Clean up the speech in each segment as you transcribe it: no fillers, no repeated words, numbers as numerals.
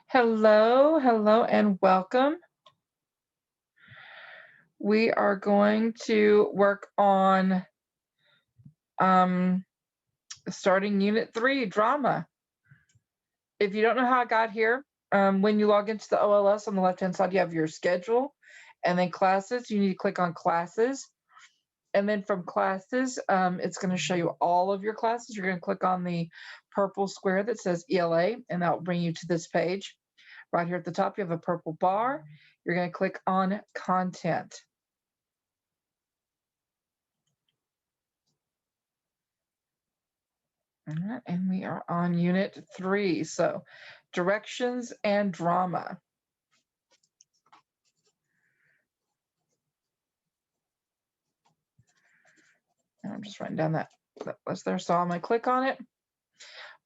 Hello, hello, and welcome. We are going to work on um, starting Unit 3, Drama. If you don't know how I got here, when you log into the OLS on the left-hand side, you have your schedule, and then classes. You need to click on classes. And then from classes, it's going to show you all of your classes. You're going to click on the purple square that says ELA, and that will bring you to this page. Right here at the top, you have a purple bar. You're going to click on Content. All right, and we are on Unit 3, so Directions and Drama. And I'm just writing down that list there, so I'm going to click on it.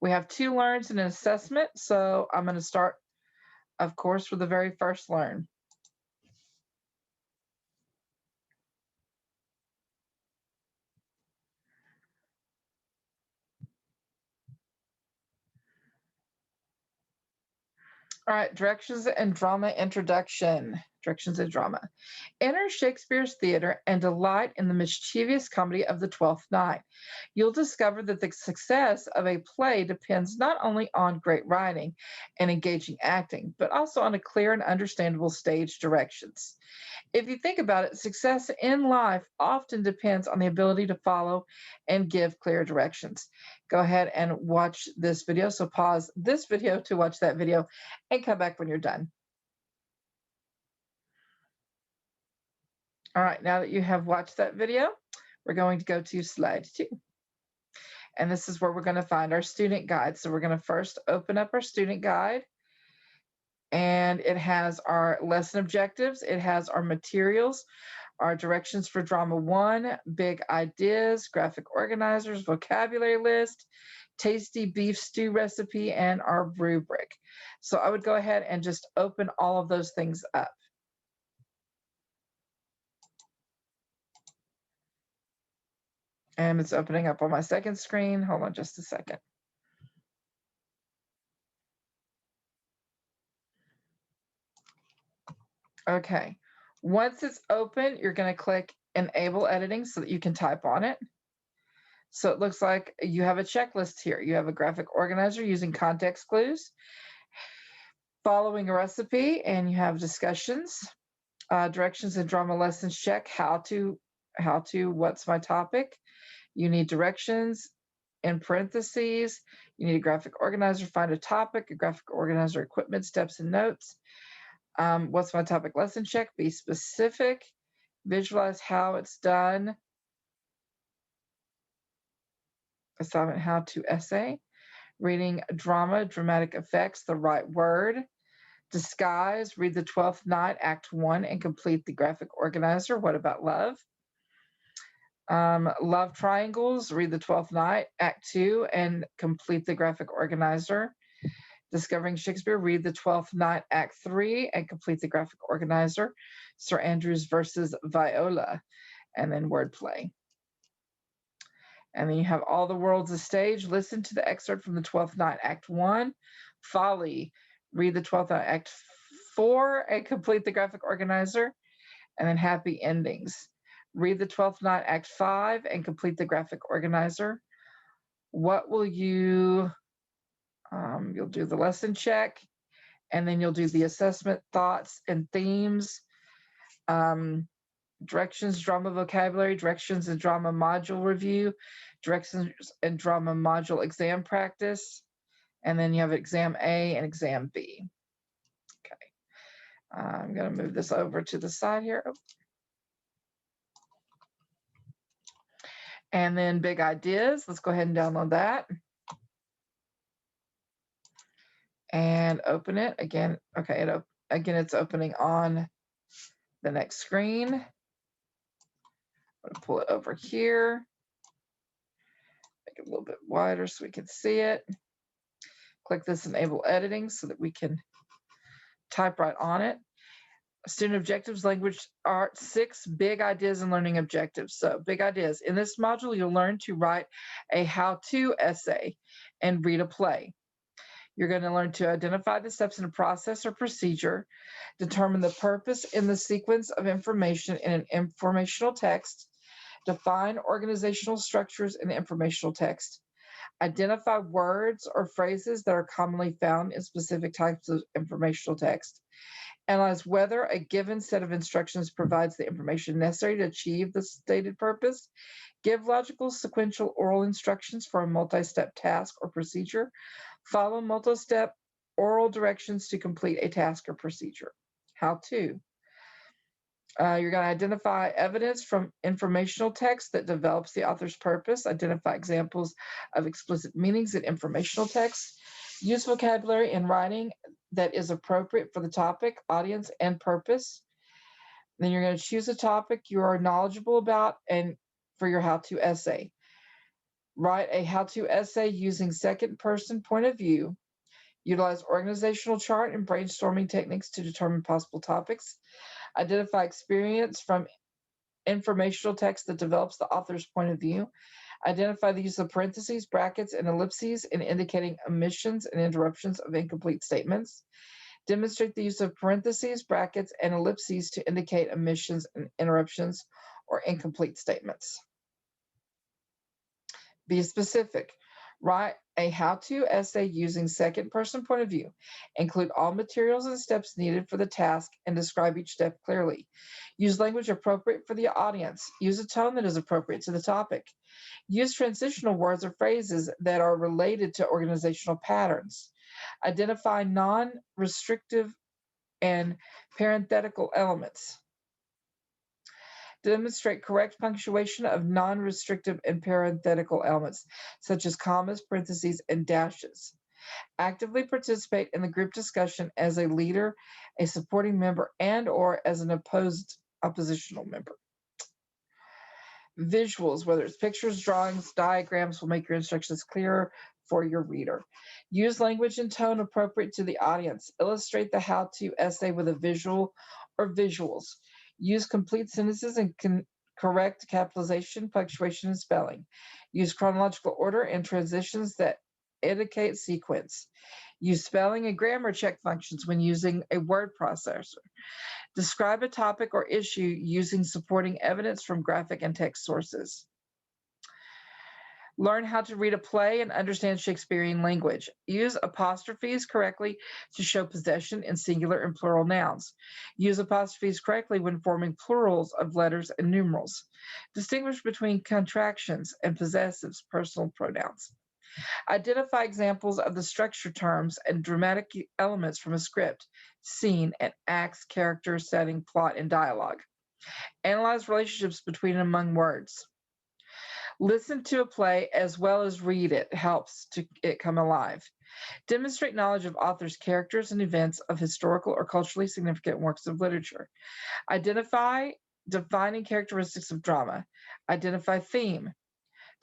We have 2 learns and an assessment, so I'm going to start, of course, with the very first learn. All right, Directions and Drama Introduction. Directions and Drama. Enter Shakespeare's theater and delight in the mischievous comedy of the Twelfth Night. You'll discover that the success of a play depends not only on great writing and engaging acting, but also on a clear and understandable stage directions. If you think about it, success in life often depends on the ability to follow and give clear directions. Go ahead and watch this video. So pause this video to watch that video and come back when you're done. All right, now that you have watched that video, we're going to go to slide 2. And this is where we're going to find our student guide. So we're going to first open up our student guide. And it has our lesson objectives. It has our materials, our directions for drama 1, big ideas, graphic organizers, vocabulary list, tasty beef stew recipe, and our rubric. So I would go ahead and just open all of those things up. And it's opening up on my second screen. Hold on just a second. Okay, once it's open, you're going to click Enable Editing so that you can type on it. So it looks like you have a checklist here. You have a graphic organizer using context clues, following a recipe, and you have discussions, directions and drama lessons check, how to, what's my topic. You need directions in parentheses. You need a graphic organizer, find a topic, a graphic organizer equipment, steps and notes. What's my topic lesson check, be specific, visualize how it's done, assignment how to essay, reading drama, dramatic effects, the right word, disguise, read the 12th Night, Act 1, and complete the graphic organizer, what about love? Love triangles, read the 12th Night, Act 2, and complete the graphic organizer. Discovering Shakespeare, read the 12th Night, Act 3, and complete the graphic organizer. Sir Andrews versus Viola, and then wordplay. And then you have All the World's a Stage. Listen to the excerpt from the 12th Night, Act 1. Folly, read the 12th Night, Act 4, and complete the graphic organizer. And then Happy Endings. Read the 12th Night, Act 5, and complete the graphic organizer. What will you, you'll do the lesson check, and then you'll do the assessment, thoughts, and themes. Directions, drama vocabulary, directions and drama module review, directions and drama module exam practice, and then you have exam A and exam B. Okay, I'm going to move this over to the side here. And then big ideas, let's go ahead and download that. And open it again. Okay, again, it's opening on the next screen. I'm going to pull it over here, make it a little bit wider so we can see it. Click this Enable Editing so that we can type right on it. Student objectives, language art, 6 big ideas and learning objectives. So big ideas. In this module, you'll learn to write a how-to essay and read a play. You're going to learn to identify the steps in a process or procedure, determine the purpose in the sequence of information in an informational text, define organizational structures in informational text, identify words or phrases that are commonly found in specific types of informational text, analyze whether a given set of instructions provides the information necessary to achieve the stated purpose, give logical sequential oral instructions for a multi-step task or procedure, follow multi-step oral directions to complete a task or procedure. How to. You're going to identify evidence from informational text that develops the author's purpose, identify examples of explicit meanings in informational text, use vocabulary in writing that is appropriate for the topic, audience, and purpose. Then you're going to choose a topic you are knowledgeable about and for your how-to essay. Write a how-to essay using second-person point of view. Utilize organizational chart and brainstorming techniques to determine possible topics. Identify experience from informational text that develops the author's point of view. Identify the use of parentheses, brackets, and ellipses in indicating omissions and interruptions of incomplete statements. Demonstrate the use of parentheses, brackets, and ellipses to indicate omissions and interruptions or incomplete statements. Be specific. Write a how-to essay using second-person point of view. Include all materials and steps needed for the task and describe each step clearly. Use language appropriate for the audience. Use a tone that is appropriate to the topic. Use transitional words or phrases that are related to organizational patterns. Identify non-restrictive and parenthetical elements. Demonstrate correct punctuation of non-restrictive and parenthetical elements, such as commas, parentheses, and dashes. Actively participate in the group discussion as a leader, a supporting member, and/or as an oppositional member. Visuals, whether it's pictures, drawings, diagrams, will make your instructions clearer for your reader. Use language and tone appropriate to the audience. Illustrate the how-to essay with a visual or visuals. Use complete sentences and correct capitalization, punctuation, and spelling. Use chronological order and transitions that indicate sequence. Use spelling and grammar check functions when using a word processor. Describe a topic or issue using supporting evidence from graphic and text sources. Learn how to read a play and understand Shakespearean language. Use apostrophes correctly to show possession in singular and plural nouns. Use apostrophes correctly when forming plurals of letters and numerals. Distinguish between contractions and possessives, personal pronouns. Identify examples of the structure terms and dramatic elements from a script, scene, and acts, character, setting, plot, and dialogue. Analyze relationships between and among words. Listen to a play as well as read it helps it come alive. Demonstrate knowledge of authors' characters and events of historical or culturally significant works of literature. Identify defining characteristics of drama. Identify theme.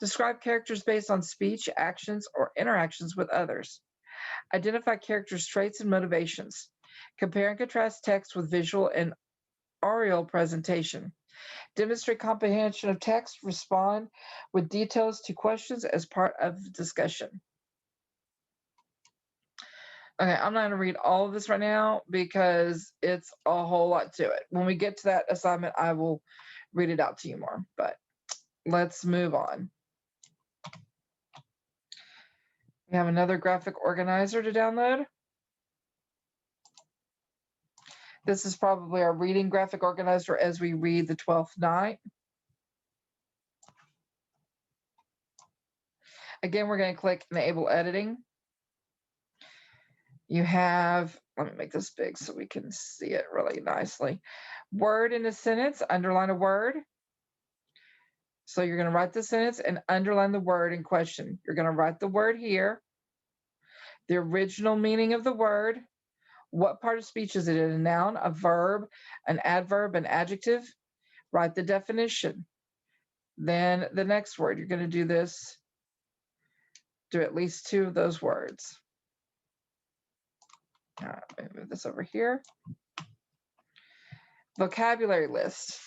Describe characters based on speech, actions, or interactions with others. Identify characters' traits and motivations. Compare and contrast text with visual and oral presentation. Demonstrate comprehension of text. Respond with details to questions as part of the discussion. Okay, I'm not going to read all of this right now because it's a whole lot to it. When we get to that assignment, I will read it out to you more, but let's move on. We have another graphic organizer to download. This is probably our reading graphic organizer as we read the 12th night. Again, we're going to click Enable Editing. You have, let me make this big so we can see it really nicely. Word in a sentence, underline a word. So you're going to write the sentence and underline the word in question. You're going to write the word here, the original meaning of the word. What part of speech is it? A noun, a verb, an adverb, an adjective? Write the definition. Then the next word, you're going to do this, do at least 2 of those words. All right, let me move this over here. Vocabulary list.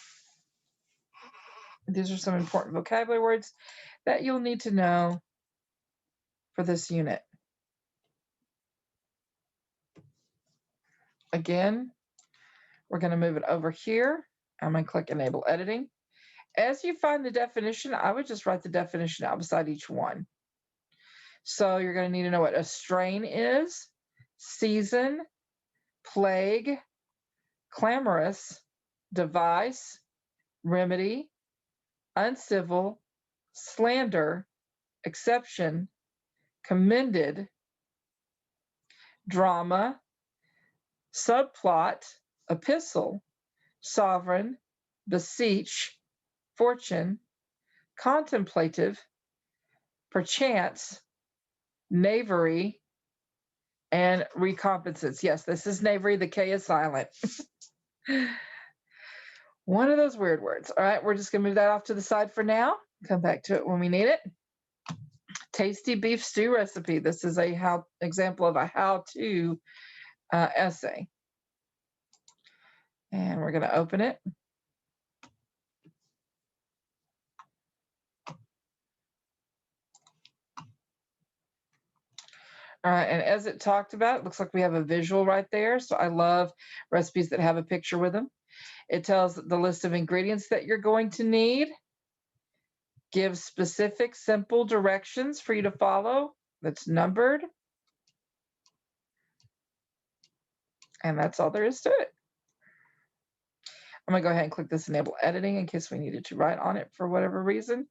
These are some important vocabulary words that you'll need to know for this unit. again, we're going to move it over here. I'm going to click Enable Editing. As you find the definition, I would just write the definition out beside each one. So you're going to need to know what a strain is, season, plague, clamorous, device, remedy, uncivil, slander, exception, commended, drama, subplot, epistle, sovereign, beseech, fortune, contemplative, perchance, knavery, and recompensance. Yes, this is knavery. The K is silent. One of those weird words. All right, we're just going to move that off to the side for now. Come back to it when we need it. Tasty beef stew recipe. This is a example of a how-to essay. And we're going to open it. All right, and as it talked about, it looks like we have a visual right there. So I love recipes that have a picture with them. It tells the list of ingredients that you're going to need, gives specific, simple directions for you to follow that's numbered. And that's all there is to it. I'm going to go ahead and click this Enable Editing in case we needed to write on it for whatever reason.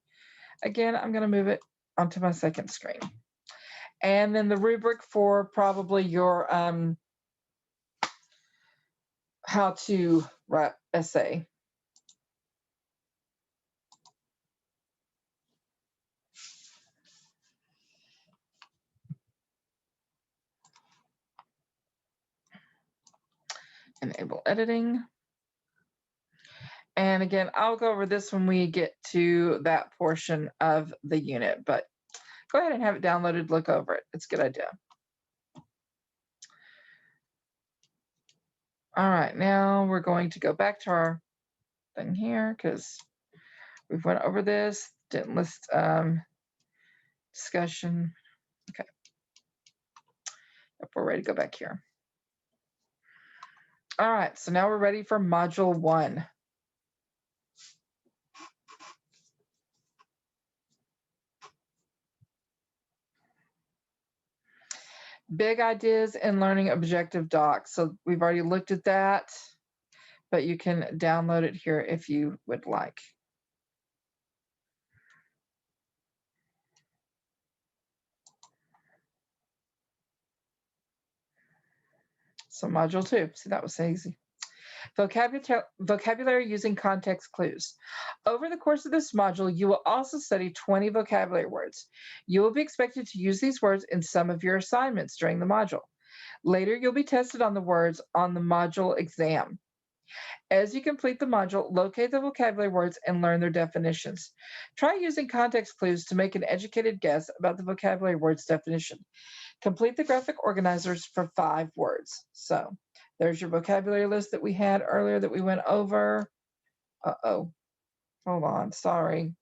Again, I'm going to move it onto my second screen. And then the rubric for probably your how to write essay. Enable Editing. And again, I'll go over this when we get to that portion of the unit, but go ahead and have it downloaded, look over it. It's a good idea. All right, now we're going to go back to our thing here because we've went over this, didn't list discussion. Okay. Yep, we're ready to go back here. All right, so now we're ready for Module 1. Big ideas in learning objective docs. So we've already looked at that, but you can download it here if you would like. So Module 2, see, that was so easy. Vocabulary using context clues. Over the course of this module, you will also study 20 vocabulary words. You will be expected to use these words in some of your assignments during the module. Later, you'll be tested on the words on the module exam. As you complete the module, locate the vocabulary words and learn their definitions. Try using context clues to make an educated guess about the vocabulary word's definition. Complete the graphic organizers for 5 words. So there's your vocabulary list that we had earlier that we went over. Uh-oh. Hold on. Sorry.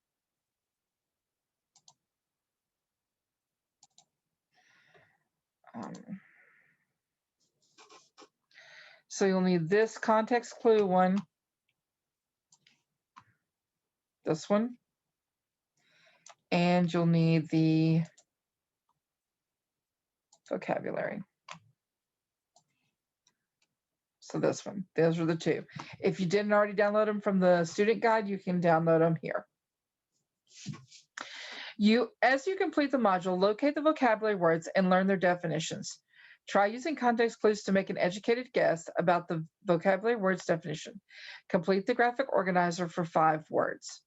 So you'll need this context clue one, this one, and you'll need the vocabulary. So this one, those are the 2. If you didn't already download them from the student guide, you can download them here. As you complete the module, locate the vocabulary words and learn their definitions. Try using context clues to make an educated guess about the vocabulary word's definition. Complete the graphic organizer for 5 words.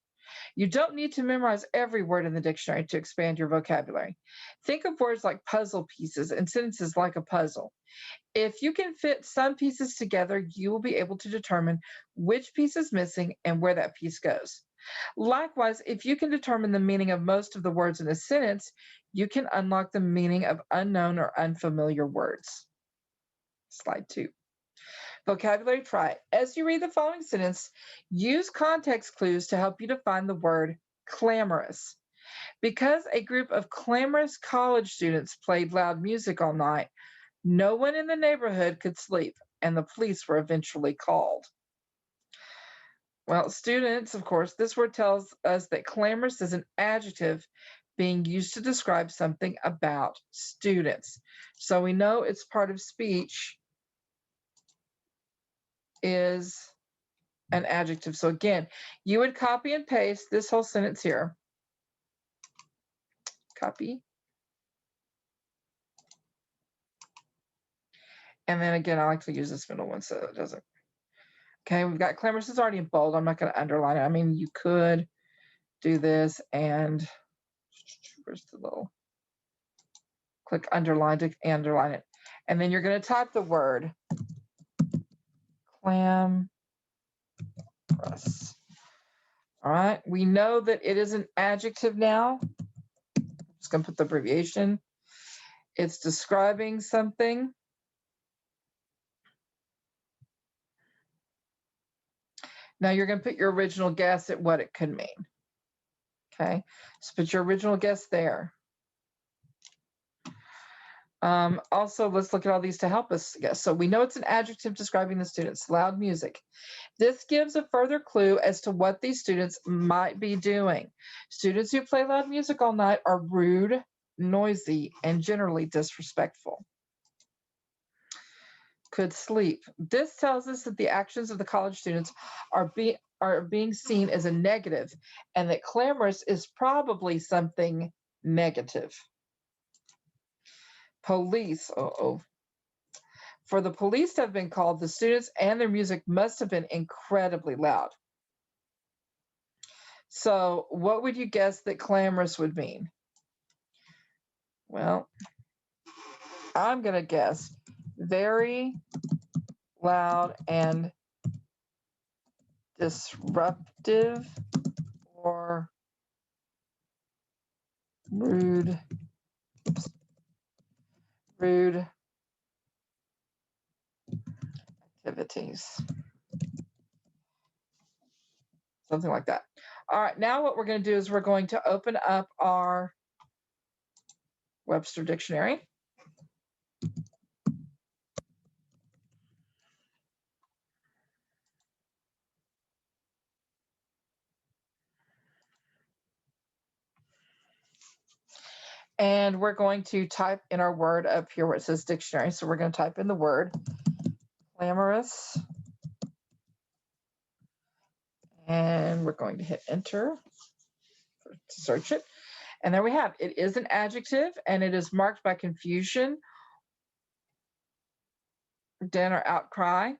You don't need to memorize every word in the dictionary to expand your vocabulary. Think of words like puzzle pieces and sentences like a puzzle. If you can fit some pieces together, you will be able to determine which piece is missing and where that piece goes. Likewise, if you can determine the meaning of most of the words in a sentence, you can unlock the meaning of unknown or unfamiliar words. Slide 2. Vocabulary try. As you read the following sentence, use context clues to help you define the word clamorous. Because a group of clamorous college students played loud music all night, no one in the neighborhood could sleep. and the police were eventually called. Well, students, of course, this word tells us that clamorous is an adjective being used to describe something about students. So we know it's part of speech is an adjective. So again, you would copy and paste this whole sentence here. Copy. And then again, I like to use this middle one so it doesn't. Okay, we've got clamorous is already in bold. I'm not going to underline it. I mean, you could do this and where's the little click underline to underline it. And then you're going to type the word clamorous. All right, we know that it is an adjective now. I'm just going to put the abbreviation. It's describing something. Now you're going to put your original guess at what it could mean. Okay, so put your original guess there. Also, let's look at all these to help us guess. So we know it's an adjective describing the students, loud music. This gives a further clue as to what these students might be doing. Students who play loud music all night are rude, noisy, and generally disrespectful. Could sleep. This tells us that the actions of the college students are being seen as a negative, and that clamorous is probably something negative. Police. For the police to have been called, the students and their music must have been incredibly loud. So what would you guess that clamorous would mean? Well, I'm going to guess very loud and disruptive or rude activities. Something like that. All right, now what we're going to do is we're going to open up our Webster Dictionary. And we're going to type in our word up here where it says dictionary. So we're going to type in the word clamorous. And we're going to hit enter to search it. And there we have it. It is an adjective and it is marked by confusion, din or outcry,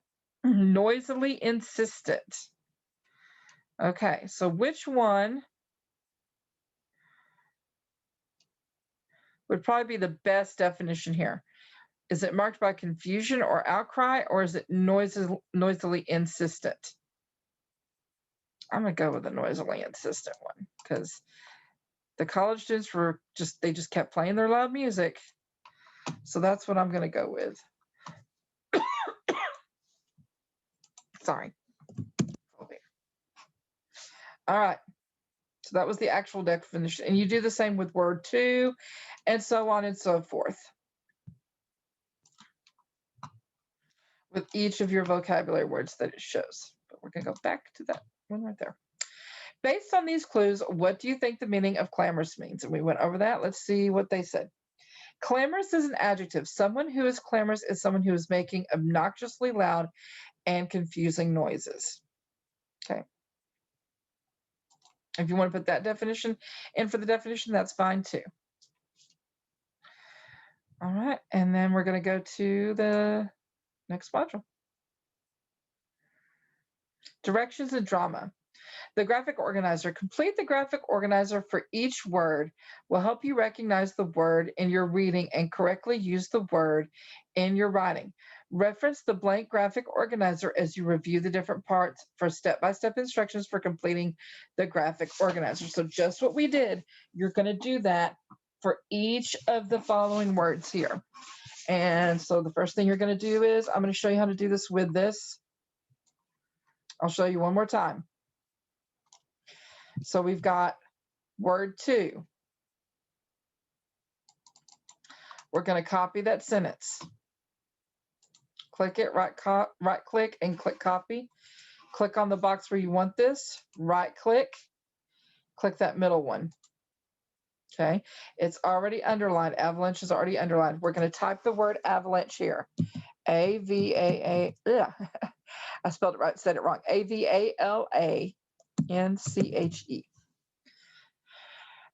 noisily insistent. Okay, so which one would probably be the best definition here? Is it marked by confusion or outcry, or is it noisily insistent? I'm going to go with the noisily insistent one because the college students were they just kept playing their loud music. So that's what I'm going to go with. Sorry. All right. So that was the actual definition. And you do the same with word two and so on and so forth with each of your vocabulary words that it shows. But we're going to go back to that one right there. Based on these clues, what do you think the meaning of clamorous means? And we went over that. Let's see what they said. Clamorous is an adjective. Someone who is clamorous is someone who is making obnoxiously loud and confusing noises. Okay. If you want to put that definition in for the definition, that's fine too. All right, and then we're going to go to the next module. Directions and drama. The graphic organizer. Complete the graphic organizer for each word will help you recognize the word in your reading and correctly use the word in your writing. Reference the blank graphic organizer as you review the different parts for step-by-step instructions for completing the graphic organizer. So just what we did, you're going to do that for each of the following words here. And so the first thing you're going to do is I'm going to show you how to do this with this. I'll show you one more time. So we've got word two. We're going to copy that sentence. click it, right click and click copy. Click on the box where you want this, right click that middle one. Okay, it's already underlined. Avalanche is already underlined. We're going to type the word avalanche here. A-V-A-A, I spelled it right, said it wrong. A-V-A-L-A-N-C-H-E.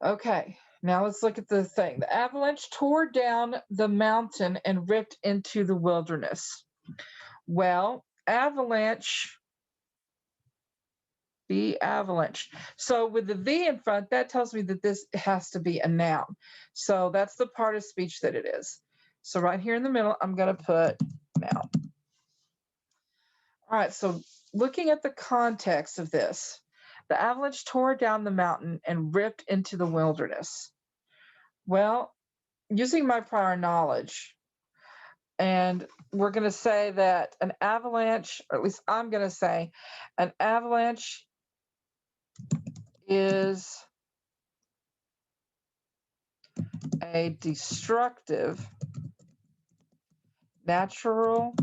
Okay, now let's look at the thing. The avalanche tore down the mountain and ripped into the wilderness. Well, avalanche, the avalanche. So with the V in front, that tells me that this has to be a noun. So that's the part of speech that it is. So right here in the middle, I'm going to put noun. All right, so looking at the context of this, the avalanche tore down the mountain and ripped into the wilderness. Well, using my prior knowledge, and we're going to say that an avalanche, or at least I'm going to say, an avalanche is a destructive natural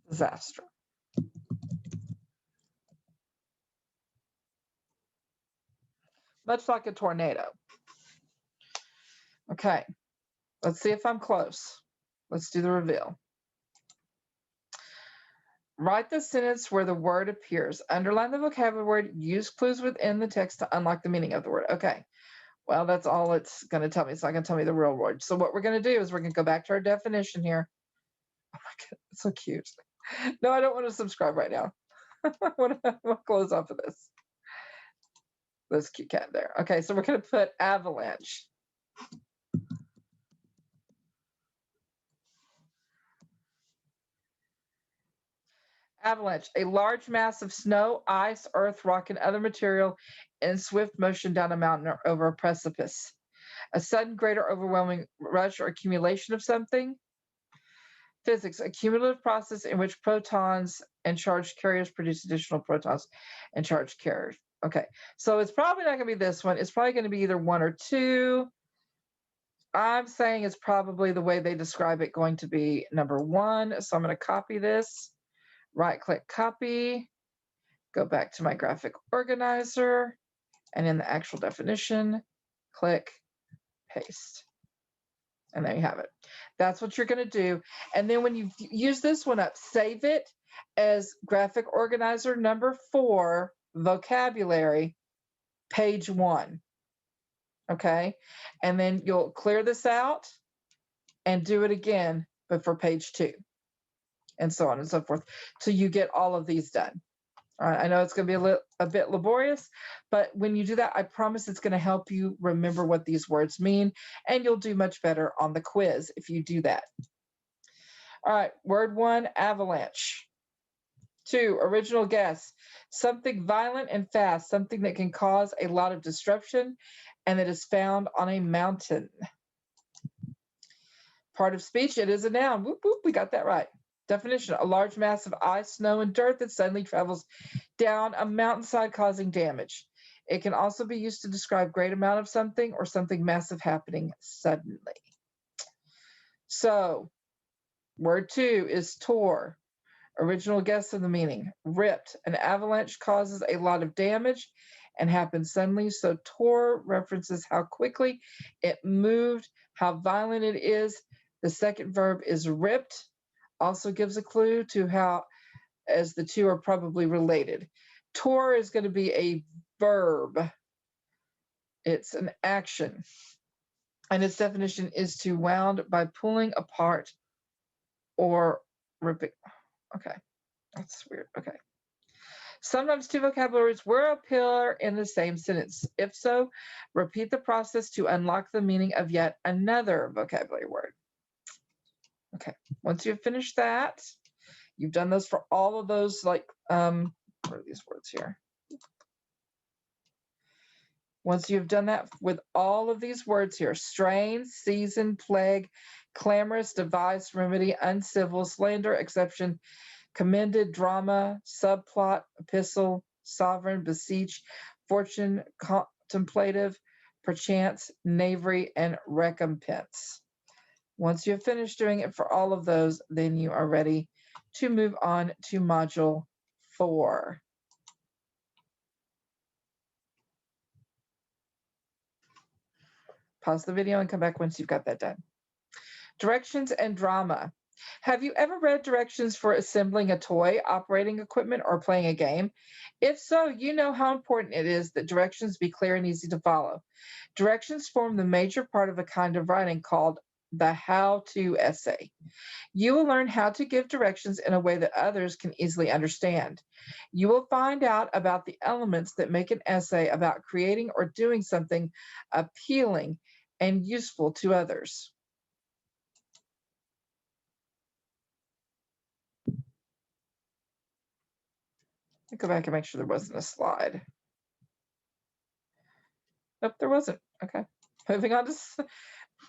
disaster. Much like a tornado. Okay, let's see if I'm close. Let's do the reveal. Write the sentence where the word appears. Underline the vocabulary word. Use clues within the text to unlock the meaning of the word. Okay. Well, that's all it's going to tell me. It's not going to tell me the real word. So what we're going to do is we're going to go back to our definition here. Oh my God, it's so cute. No, I don't want to subscribe right now. I want to close off of this. This cute cat there. Okay, so we're going to put avalanche. Avalanche, a large mass of snow, ice, earth, rock, and other material in swift motion down a mountain or over a precipice. A sudden, greater, overwhelming rush or accumulation of something. Physics, a cumulative process in which protons and charged carriers produce additional protons and charged carriers. Okay, so it's probably not going to be this one. It's probably going to be either one or two. I'm saying it's probably the way they describe it going to be number one. So I'm going to copy this, right-click copy, go back to my graphic organizer, and in the actual definition, click paste. And there you have it. That's what you're going to do. And then when you use this one up, save it as graphic organizer number 4, vocabulary, page 1. Okay. And then you'll clear this out and do it again, but for page 2, and so on and so forth, till you get all of these done. All right, I know it's going to be a bit laborious, but when you do that, I promise it's going to help you remember what these words mean, and you'll do much better on the quiz if you do that. All right, word 1, avalanche. 2, original guess. Something violent and fast, something that can cause a lot of disruption and that is found on a mountain. Part of speech, it is a noun. Whoop, whoop, we got that right. Definition, a large mass of ice, snow, and dirt that suddenly travels down a mountainside causing damage. It can also be used to describe great amount of something or something massive happening suddenly. So, word 2 is tore. Original guess of the meaning, ripped. An avalanche causes a lot of damage and happens suddenly. So tore references how quickly it moved, how violent it is. The second verb is ripped. Also gives a clue to how, as the two are probably related. Tore is going to be a verb. It's an action. And its definition is to wound by pulling apart or ripping. Okay, that's weird. Okay. Sometimes two vocabularies will appear in the same sentence. If so, repeat the process to unlock the meaning of yet another vocabulary word. Okay, once you've finished that, you've done this for all of those, like, what are these words here? Once you've done that with all of these words here, strain, season, plague, clamorous, device, remedy, uncivil, slander, exception, commended, drama, subplot, epistle, sovereign, beseech, fortune, contemplative, perchance, knavery, and recompense. Once you have finished doing it for all of those, then you are ready to move on to Module 4. Pause the video and come back once you've got that done. Directions and drama. Have you ever read directions for assembling a toy, operating equipment, or playing a game? If so, you know how important it is that directions be clear and easy to follow. Directions form the major part of a kind of writing called the how-to essay. You will learn how to give directions in a way that others can easily understand. You will find out about the elements that make an essay about creating or doing something appealing and useful to others. Go back and make sure there wasn't a slide. Nope, there wasn't. Okay. Moving on to,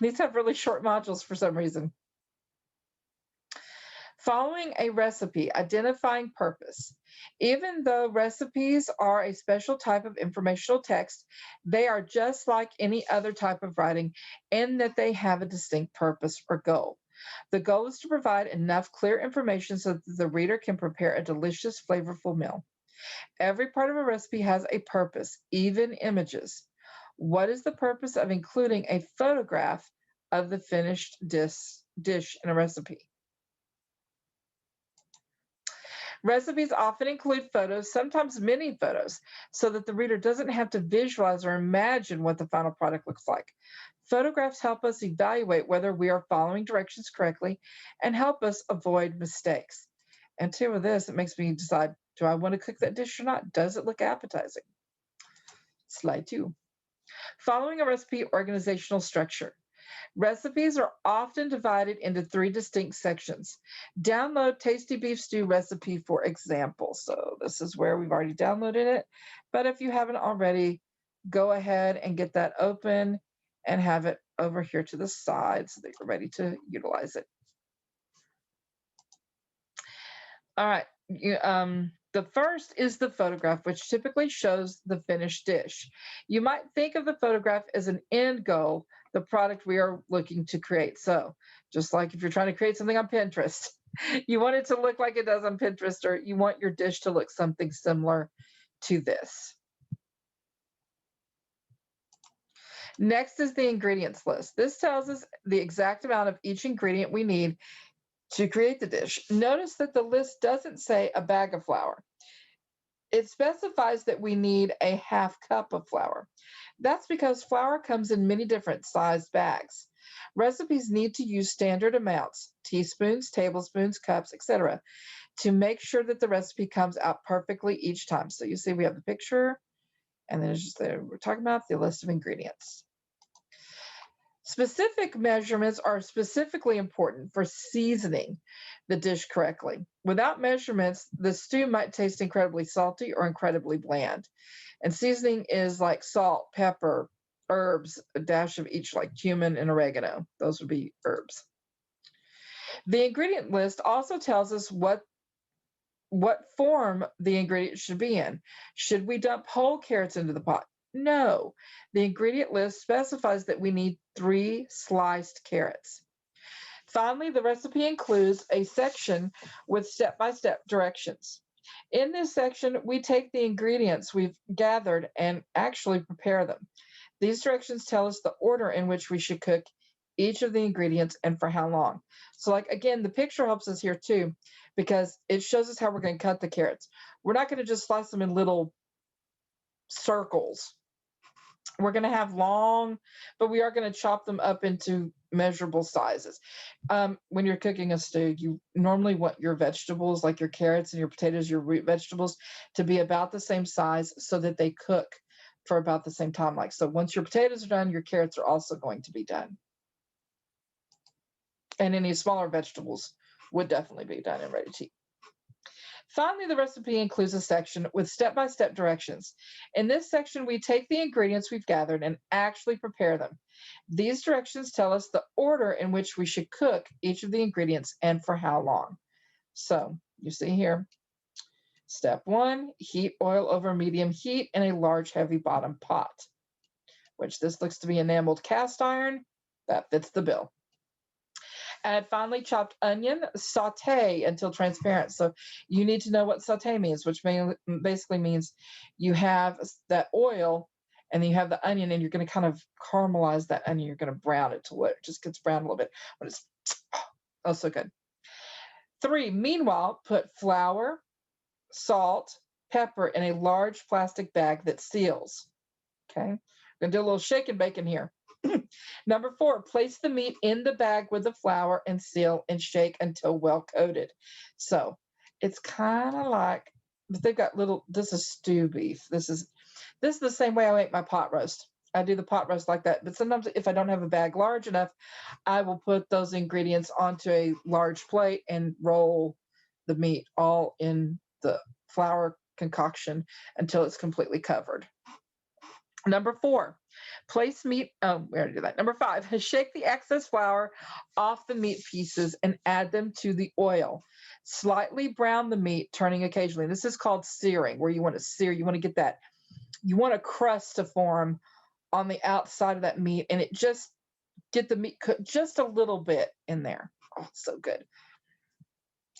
these have really short modules for some reason. Following a recipe, identifying purpose. Even though recipes are a special type of informational text, they are just like any other type of writing in that they have a distinct purpose or goal. The goal is to provide enough clear information so that the reader can prepare a delicious, flavorful meal. Every part of a recipe has a purpose, even images. What is the purpose of including a photograph of the finished dish in a recipe? Recipes often include photos, sometimes many photos, so that the reader doesn't have to visualize or imagine what the final product looks like. Photographs help us evaluate whether we are following directions correctly and help us avoid mistakes. And too, with this, it makes me decide, do I want to cook that dish or not? Does it look appetizing? Slide 2. Following a recipe organizational structure. Recipes are often divided into 3 distinct sections. Download tasty beef stew recipe, for example. So this is where we've already downloaded it. But if you haven't already, go ahead and get that open and have it over here to the side so that you're ready to utilize it. All right. The first is the photograph, which typically shows the finished dish. You might think of the photograph as an end goal, the product we are looking to create. So just like if you're trying to create something on Pinterest, you want it to look like it does on Pinterest, or you want your dish to look something similar to this. Next is the ingredients list. This tells us the exact amount of each ingredient we need to create the dish. Notice that the list doesn't say a bag of flour. It specifies that we need a half cup of flour. That's because flour comes in many different sized bags. Recipes need to use standard amounts, teaspoons, tablespoons, cups, etc., to make sure that the recipe comes out perfectly each time. So you see we have the picture, and then it's just we're talking about the list of ingredients. Specific measurements are specifically important for seasoning the dish correctly. Without measurements, the stew might taste incredibly salty or incredibly bland. And seasoning is like salt, pepper, herbs, a dash of each, like cumin and oregano. Those would be herbs. The ingredient list also tells us what form the ingredient should be in. Should we dump whole carrots into the pot? No. The ingredient list specifies that we need 3 sliced carrots. Finally, the recipe includes a section with step-by-step directions. In this section, we take the ingredients we've gathered and actually prepare them. These directions tell us the order in which we should cook each of the ingredients and for how long. So like, again, the picture helps us here too, because it shows us how we're going to cut the carrots. We're not going to just slice them in little circles. We're going to have long, but we are going to chop them up into measurable sizes. When you're cooking a stew, you normally want your vegetables, like your carrots and your potatoes, your root vegetables, to be about the same size so that they cook for about the same time. Like, so once your potatoes are done, your carrots are also going to be done. And any smaller vegetables would definitely be done and ready to eat. Finally, the recipe includes a section with step-by-step directions. In this section, we take the ingredients we've gathered and actually prepare them. These directions tell us the order in which we should cook each of the ingredients and for how long. So you see here, step 1, heat oil over medium heat in a large, heavy bottom pot, which this looks to be enameled cast iron. That fits the bill. Add finely chopped onion, saute until transparent. So you need to know what saute means, which basically means you have that oil and then you have the onion and you're going to kind of caramelize that onion. You're going to brown it till it just gets brown a little bit. But it's oh so good. 3, meanwhile, put flour, salt, pepper in a large plastic bag that seals. Okay, I'm going to do a little shake and bake in here. Number 4, place the meat in the bag with the flour and seal and shake until well coated. So it's kind of like, but they've got little, this is stew beef. This is the same way I make my pot roast. I do the pot roast like that. But sometimes if I don't have a bag large enough, I will put those ingredients onto a large plate and roll the meat all in the flour concoction until it's completely covered. Number 4, place meat. Oh, we already did that. Number 5, shake the excess flour off the meat pieces and add them to the oil. Slightly brown the meat, turning occasionally. This is called searing, where you want to sear. You want to get that, you want a crust to form on the outside of that meat, and it just get the meat cooked just a little bit in there. Oh, so good.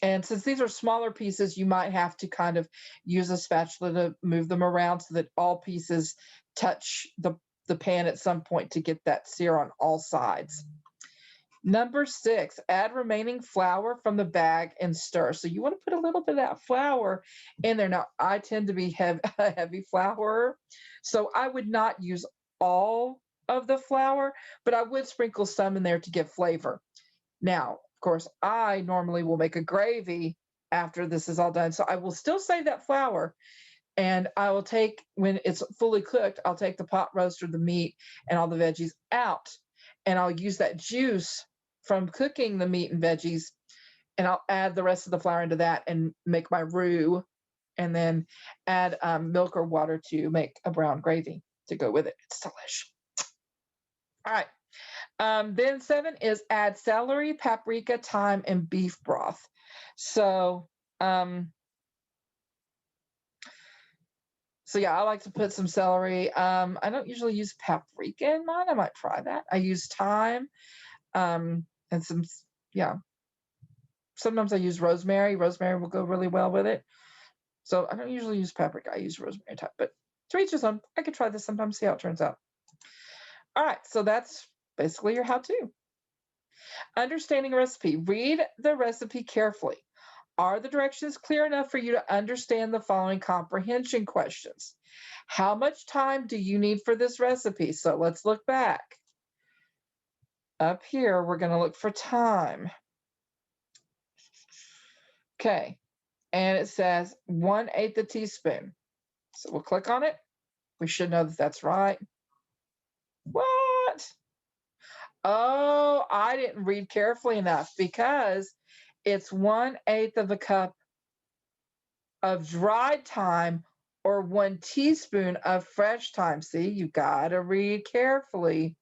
And since these are smaller pieces, you might have to kind of use a spatula to move them around so that all pieces touch the pan at some point to get that sear on all sides. Number 6, add remaining flour from the bag and stir. So you want to put a little bit of that flour in there. Now, I tend to be a heavy flourer, so I would not use all of the flour, but I would sprinkle some in there to give flavor. Now, of course, I normally will make a gravy after this is all done. So I will still save that flour, and I will take, when it's fully cooked, I'll take the pot roast or the meat and all the veggies out, and I'll use that juice from cooking the meat and veggies, and I'll add the rest of the flour into that and make my roux, and then add milk or water to make a brown gravy to go with it. It's delish. All right. Then 7 is add celery, paprika, thyme, and beef broth. So yeah, I like to put some celery. I don't usually use paprika in mine. I might try that. I use thyme, and some, yeah. Sometimes I use rosemary. Rosemary will go really well with it. So I don't usually use paprika. I use rosemary type, but to each his own. I could try this sometime, see how it turns out. All right, so that's basically your how-to. Understanding a recipe. Read the recipe carefully. Are the directions clear enough for you to understand the following comprehension questions? How much time do you need for this recipe? So let's look back. Up here, we're going to look for time. Okay, and it says 1/8 a teaspoon. So we'll click on it. We should know that that's right. What? Oh, I didn't read carefully enough, because it's 1/8 of a cup of dried thyme or 1 teaspoon of fresh thyme. See, you gotta read carefully.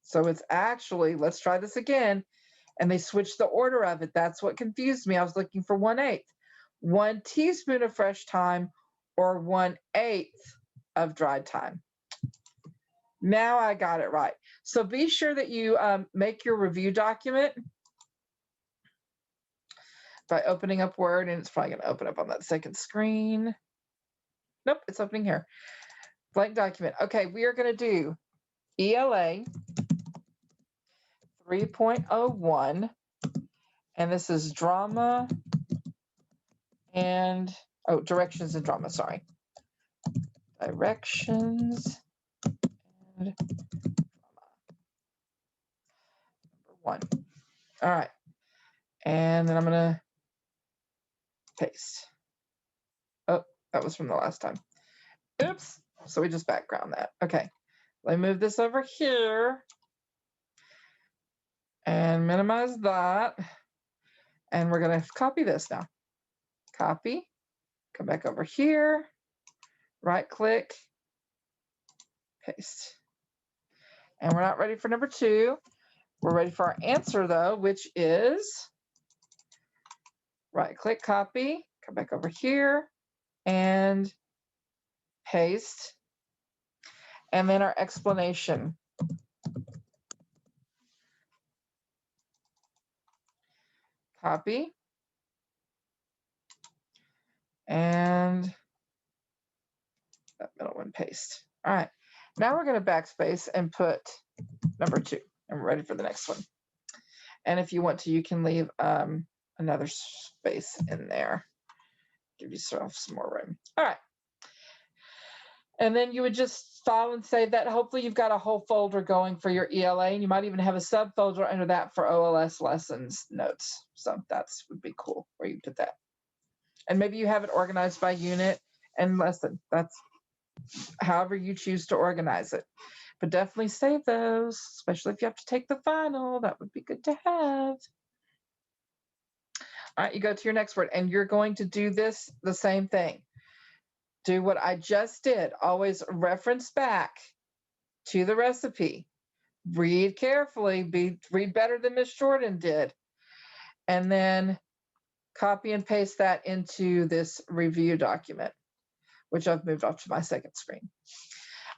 So it's actually, let's try this again. And they switched the order of it. That's what confused me. I was looking for 1/8. 1 teaspoon of fresh thyme or 1/8 of dried thyme. Now I got it right. So be sure that you make your review document by opening up Word, and it's probably going to open up on that second screen. Nope, it's opening here. Blank document. Okay, we are going to do ELA 3.01, and this is drama and, directions and drama, sorry. Directions and drama. Number 1. All right. And then I'm going to paste. Oh, that was from the last time. Oops. So we just background that. Okay. Let me move this over here and minimize that. And we're going to copy this now. Copy. Come back over here. Right click. Paste. And we're not ready for number 2. We're ready for our answer, though, which is right click, copy, come back over here and paste. And then our explanation. copy, and that middle one paste. All right, now we're going to backspace and put number 2, and we're ready for the next one. And if you want to, you can leave another space in there. Give yourself some more room. All right. And then you would just file and save that. Hopefully you've got a whole folder going for your ELA, and you might even have a subfolder under that for OLS lessons notes. So that's would be cool where you put that. And maybe you have it organized by unit and lesson. That's however you choose to organize it. But definitely save those, especially if you have to take the final. That would be good to have. All right, you go to your next word, and you're going to do this the same thing. Do what I just did. Always reference back to the recipe. Read carefully. Read better than Miss Jordan did. And then copy and paste that into this review document, which I've moved off to my second screen.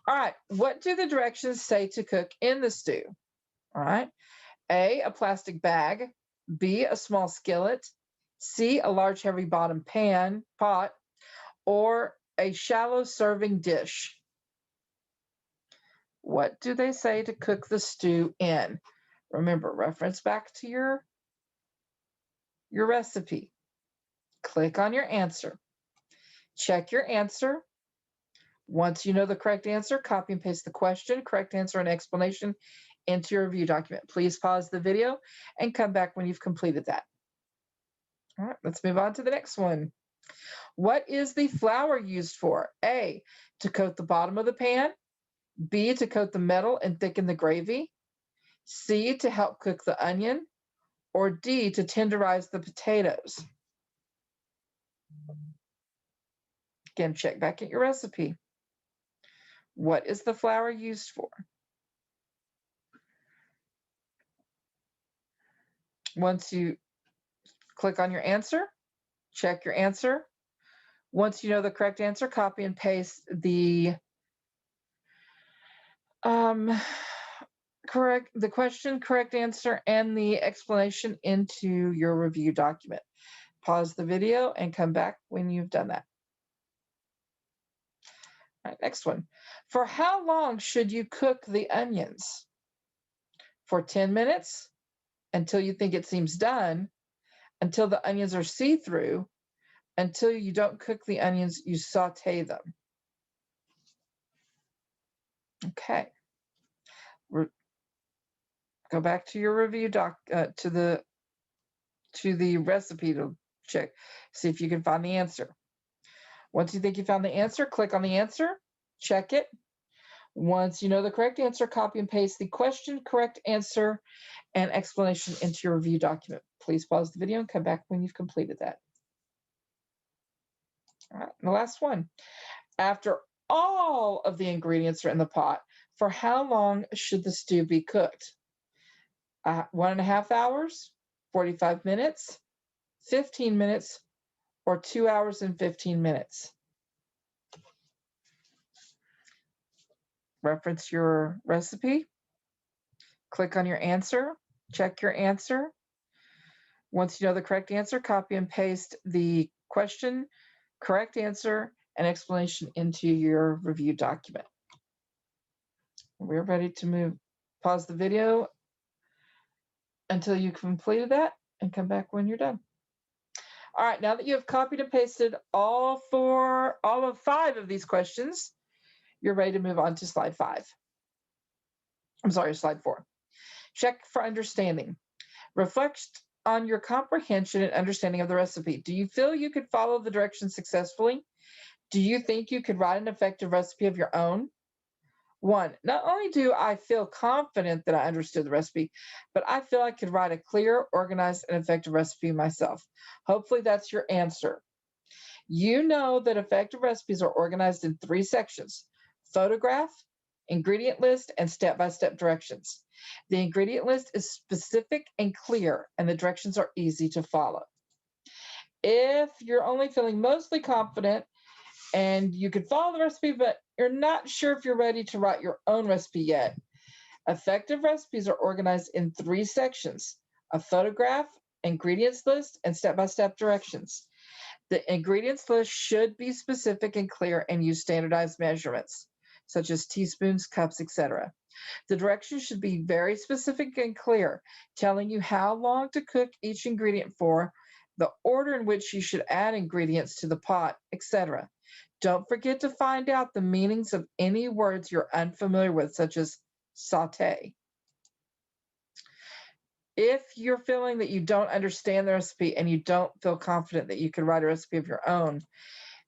All right, what do the directions say to cook in the stew? All right, A, a plastic bag, B, a small skillet, C, a large heavy bottom pot, or a shallow serving dish. What do they say to cook the stew in? Remember, reference back to your recipe. Click on your answer. Check your answer. Once you know the correct answer, copy and paste the question, correct answer, and explanation into your review document. Please pause the video and come back when you've completed that. All right, let's move on to the next one. What is the flour used for? A, to coat the bottom of the pan. B, to coat the metal and thicken the gravy. C, to help cook the onion. Or D, to tenderize the potatoes. Again, check back at your recipe. What is the flour used for? Once you click on your answer, check your answer. Once you know the correct answer, copy and paste the question, correct answer, and the explanation into your review document. Pause the video and come back when you've done that. All right, next one. For how long should you cook the onions? For 10 minutes, until you think it seems done, until the onions are see-through, until you don't cook the onions, you saute them. Okay. Go back to your review to the recipe to check, see if you can find the answer. Once you think you found the answer, click on the answer, check it. Once you know the correct answer, copy and paste the question, correct answer, and explanation into your review document. Please pause the video and come back when you've completed that. All right, the last one. After all of the ingredients are in the pot, for how long should the stew be cooked? 1.5 hours, 45 minutes, 15 minutes, or 2 hours and 15 minutes? Reference your recipe. Click on your answer. Check your answer. Once you know the correct answer, copy and paste the question, correct answer, and explanation into your review document. We're ready to move. Pause the video until you completed that and come back when you're done. All right, now that you have copied and pasted all 5 of these questions, you're ready to move on to slide 4. Check for understanding. Reflect on your comprehension and understanding of the recipe. Do you feel you could follow the directions successfully? Do you think you could write an effective recipe of your own? 1, not only do I feel confident that I understood the recipe, but I feel I could write a clear, organized, and effective recipe myself. Hopefully that's your answer. You know that effective recipes are organized in 3 sections: photograph, ingredient list, and step-by-step directions. The ingredient list is specific and clear, and the directions are easy to follow. If you're only feeling mostly confident and you could follow the recipe, but you're not sure if you're ready to write your own recipe yet, effective recipes are organized in 3 sections: a photograph, ingredients list, and step-by-step directions. The ingredients list should be specific and clear and use standardized measurements, such as teaspoons, cups, etc. The directions should be very specific and clear, telling you how long to cook each ingredient for, the order in which you should add ingredients to the pot, etc. Don't forget to find out the meanings of any words you're unfamiliar with, such as saute. If you're feeling that you don't understand the recipe and you don't feel confident that you can write a recipe of your own,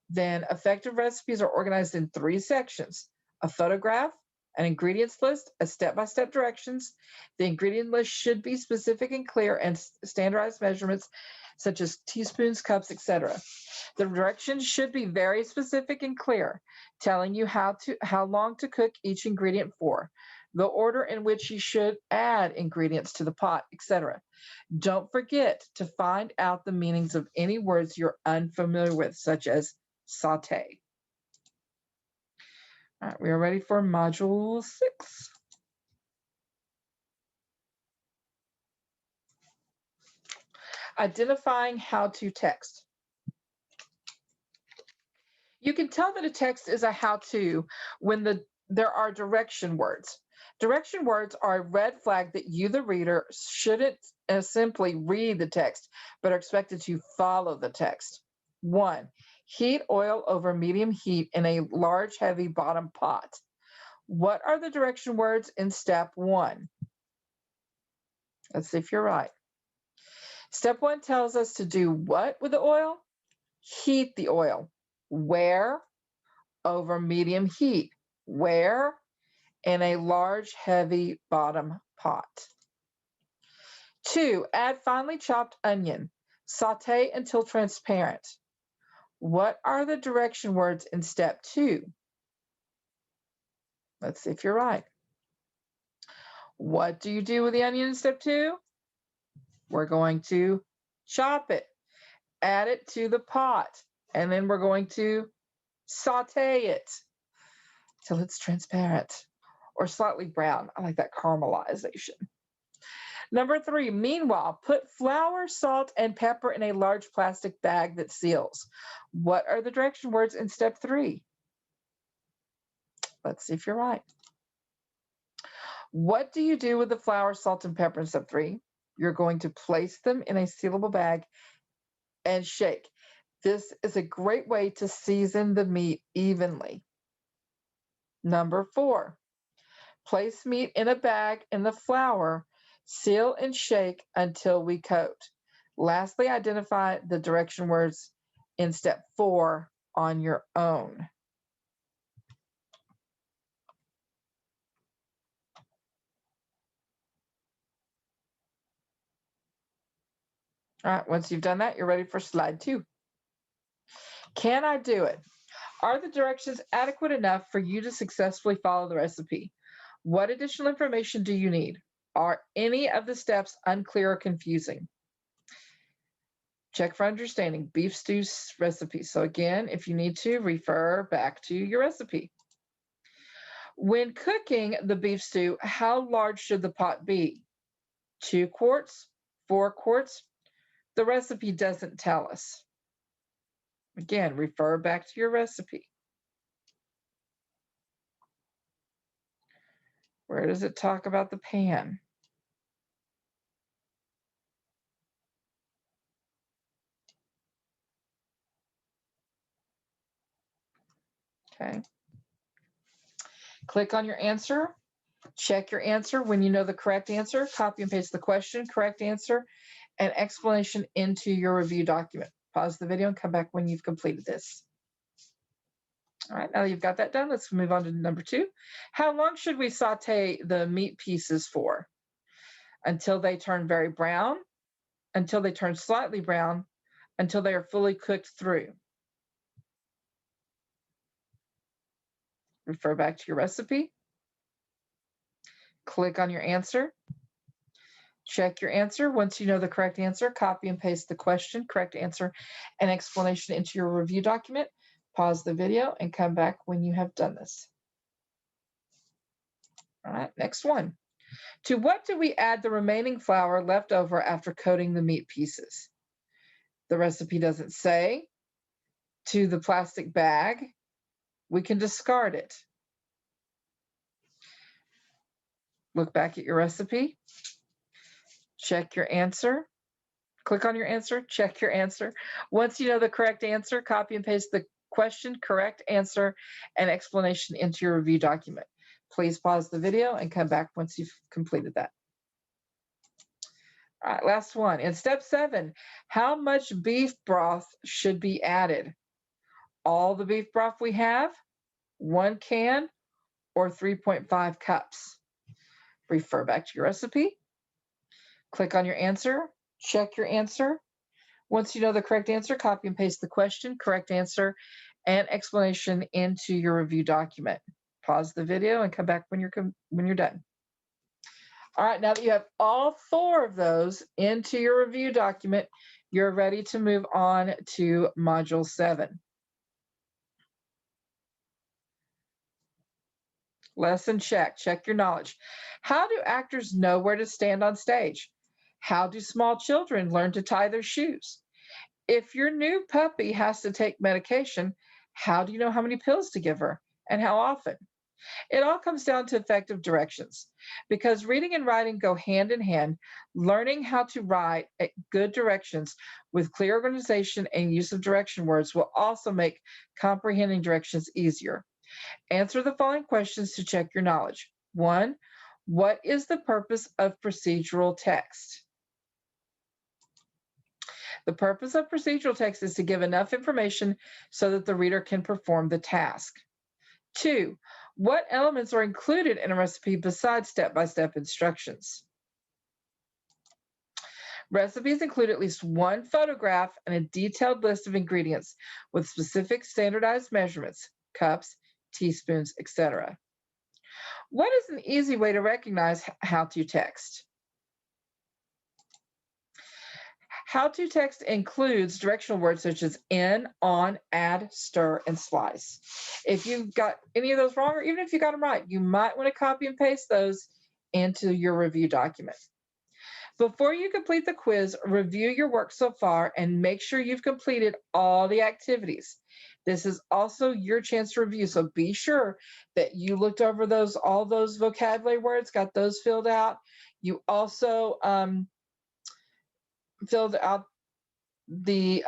then effective recipes are organized in 3 sections: a photograph, an ingredients list, a step-by-step directions. The ingredient list should be specific and clear and standardized measurements such as teaspoons, cups, etc. The directions should be very specific and clear, telling you how long to cook each ingredient for, the order in which you should add ingredients to the pot, etc. Don't forget to find out the meanings of any words you're unfamiliar with, such as saute. All right, we are ready for Module 6. Identifying how-to text. You can tell that a text is a how-to when there are direction words. Direction words are a red flag that you, the reader, shouldn't simply read the text, but are expected to follow the text. 1. Heat oil over medium heat in a large, heavy bottom pot. What are the direction words in step 1? Let's see if you're right. Step 1 tells us to do what with the oil? Heat the oil. Where? Over medium heat. Where? In a large, heavy bottom pot. 2, add finely chopped onion. Saute until transparent. What are the direction words in step 2? Let's see if you're right. What do you do with the onion in step 2? We're going to chop it, add it to the pot, and then we're going to saute it till it's transparent or slightly brown. I like that caramelization. Number 3, meanwhile, put flour, salt, and pepper in a large plastic bag that seals. What are the direction words in step 3? Let's see if you're right. What do you do with the flour, salt, and pepper in step 3? You're going to place them in a sealable bag and shake. This is a great way to season the meat evenly. Number 4, place meat in a bag in the flour, seal and shake until we coat. Lastly, identify the direction words in step 4 on your own. All right, once you've done that, you're ready for slide 2. Can I do it? Are the directions adequate enough for you to successfully follow the recipe? What additional information do you need? Are any of the steps unclear or confusing? Check for understanding beef stew recipe. So again, if you need to, refer back to your recipe. When cooking the beef stew, how large should the pot be? 2 quarts? 4 quarts? The recipe doesn't tell us. Again, refer back to your recipe. Where does it talk about the pan? Okay. Click on your answer. Check your answer. When you know the correct answer, copy and paste the question, correct answer, and explanation into your review document. Pause the video and come back when you've completed this. All right, now that you've got that done, let's move on to number 2. How long should we saute the meat pieces for? Until they turn very brown, until they turn slightly brown, until they are fully cooked through. Refer back to your recipe. Click on your answer. Check your answer. Once you know the correct answer, copy and paste the question, correct answer, and explanation into your review document. Pause the video and come back when you have done this. All right, next one. To what do we add the remaining flour left over after coating the meat pieces? The recipe doesn't say. To the plastic bag, we can discard it. Look back at your recipe, check your answer, click on your answer, check your answer. Once you know the correct answer, copy and paste the question, correct answer, and explanation into your review document. Please pause the video and come back once you've completed that. All right, last one. In step 7, how much beef broth should be added? All the beef broth we have, 1 can, or 3.5 cups. Refer back to your recipe. Click on your answer, check your answer. Once you know the correct answer, copy and paste the question, correct answer, and explanation into your review document. Pause the video and come back when you're done. All right, now that you have all 4 of those into your review document, you're ready to move on to Module 7. Lesson check your knowledge. How do actors know where to stand on stage? How do small children learn to tie their shoes? If your new puppy has to take medication, how do you know how many pills to give her and how often? It all comes down to effective directions. Because reading and writing go hand in hand, learning how to write at good directions with clear organization and use of direction words will also make comprehending directions easier. Answer the following questions to check your knowledge. 1, what is the purpose of procedural text? The purpose of procedural text is to give enough information so that the reader can perform the task. 2, what elements are included in a recipe besides step-by-step instructions? Recipes include at least 1 photograph and a detailed list of ingredients with specific standardized measurements, cups, teaspoons, etc. What is an easy way to recognize how-to text? How-to text includes directional words such as in, on, add, stir, and slice. If you've got any of those wrong, or even if you got them right, you might want to copy and paste those into your review document. Before you complete the quiz, review your work so far and make sure you've completed all the activities. This is also your chance to review, so be sure that you looked over all those vocabulary words, got those filled out. You also filled out the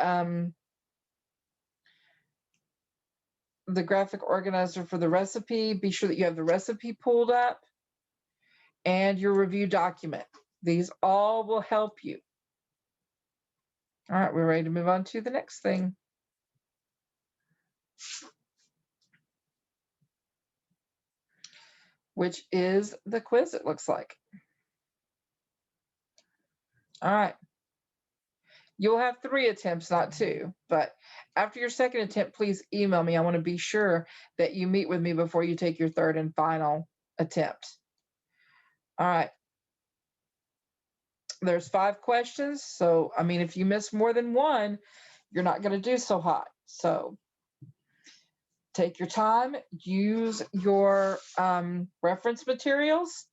graphic organizer for the recipe. Be sure that you have the recipe pulled up and your review document. These all will help you. All right, we're ready to move on to the next thing. Which is the quiz, it looks like. All right. You'll have 3 attempts, not 2. But after your second attempt, please email me. I want to be sure that you meet with me before you take your 3rd and final attempt. All right. There's 5 questions. So, I mean, if you miss more than 1, you're not going to do so hot. So take your time, use your reference materials,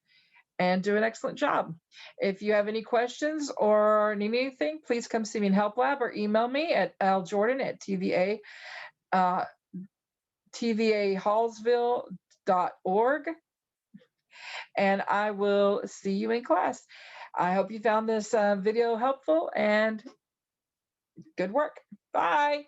and do an excellent job. If you have any questions or need anything, please come see me in Help Lab or email me at tvahallsville.org, and I will see you in class. I hope you found this video helpful, and good work. Bye.